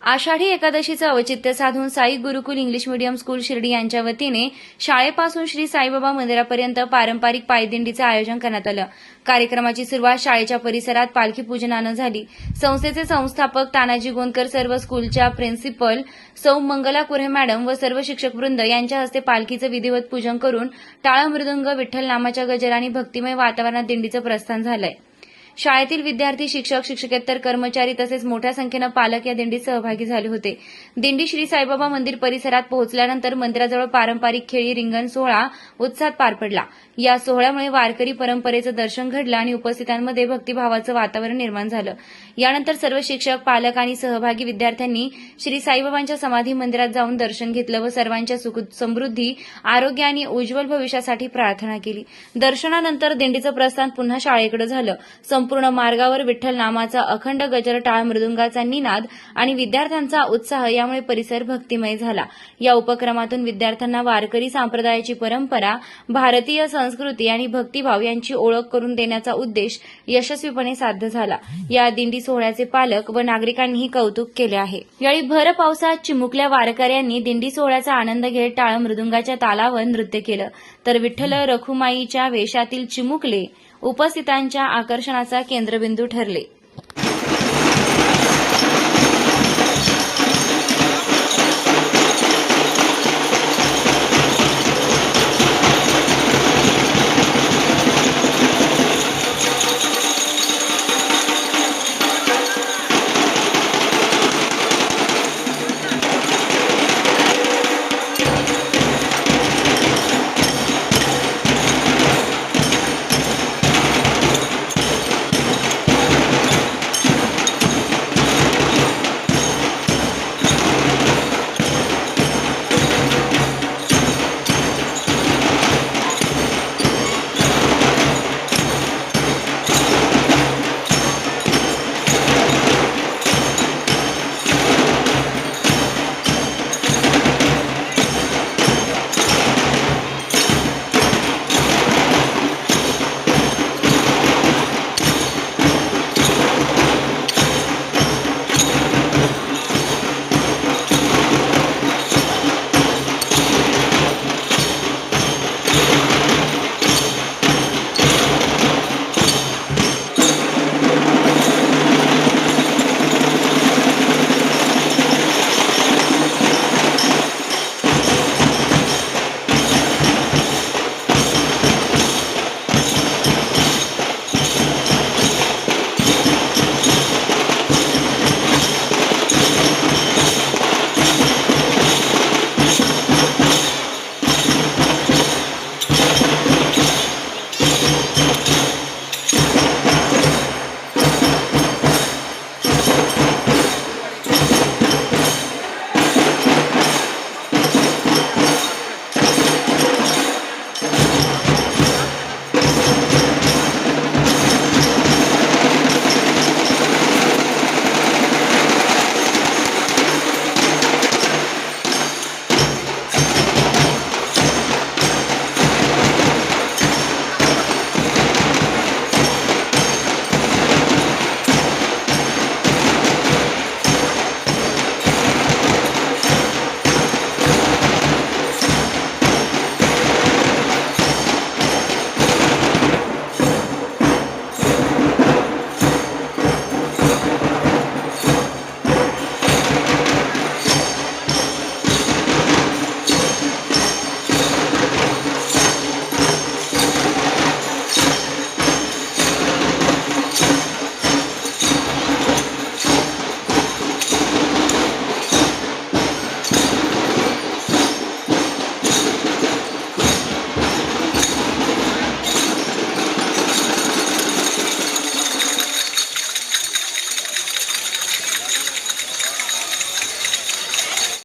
आषाढी एकादशीचं औचित्य साधून साई गुरुकुल English medium school Shirdi यांच्या वतीने शाळेपासून श्री साईबाबा मंदिरापर्यंत पारंपरिक पायदिंडीचं आयोजन करण्यात आलं। कार्यक्रमाची सुरुवात शाळेच्या परिसरात पालखी पूजनानं झाली। संस्थेचे संस्थापक तानाजी गोंदकर, सर्व स्कूलच्या प्रिन्सिपल सौ मंगला कुऱ्हे मॅडम व सर्व शिक्षकवृंद यांच्या हस्ते पालखीचं विधिवत पूजन करून टाळ मृदुंग विठ्ठल नामाच्या गजराने भक्तिमय वातावरणात दिंडीचं प्रस्थान झालंय। शाळेतील विद्यार्थी, शिक्षक, शिक्षकेतर कर्मचारी तसेच मोठ्या संख्येनं पालक या दिंडीत सहभागी झाले होते। दिंडी श्री साईबाबा मंदिर परिसरात पोहोचल्यानंतर मंदिराजवळ पारंपरिक खेळी रिंगण सोहळा उत्साहात पार पडला। या सोहळ्यामुळे वारकरी परंपरेचं दर्शन घडलं आणि उपस्थितांमध्ये भक्तिभावाचं वातावरण निर्माण झालं। यानंतर सर्व शिक्षक, पालक आणि सहभागी विद्यार्थ्यांनी श्री साईबाबांच्या समाधी मंदिरात जाऊन दर्शन घेतलं व सर्वांच्या सुख समृद्धी, आरोग्य आणि उज्ज्वल भविष्यासाठी प्रार्थना केली। दर्शनानंतर दिंडीचं प्रस्थान पुन्हा शाळेकडे झालं। संपूर्ण मार्गावर विठ्ठल नामाचा अखंड गजर, टाळ मृदुंगाचा निनाद आणि विद्यार्थ्यांचा उत्साह यामुळे परिसर भक्तिमय झाला। या उपक्रमातून विद्यार्थ्यांना वारकरी संप्रदायाची परंपरा, भारतीय संस्कृती आणि भक्तिभाव यांची ओळख करून देण्याचा उद्देश यशस्वीपणे साध्य झाला। या दिंडी सोहळ्याचे पालक व नागरिकांनीही कौतुक केले आहे। यावेळी भर पावसात चिमुकल्या वारकऱ्यांनी दिंडी सोहळ्याचा आनंद घेत टाळ मृदुंगाच्या तालावर नृत्य केलं, तर विठ्ठल रखुमाईच्या वेशातील चिमुकले उपस्थितांच्या आकर्षणाचा केंद्रबिंदू ठरले।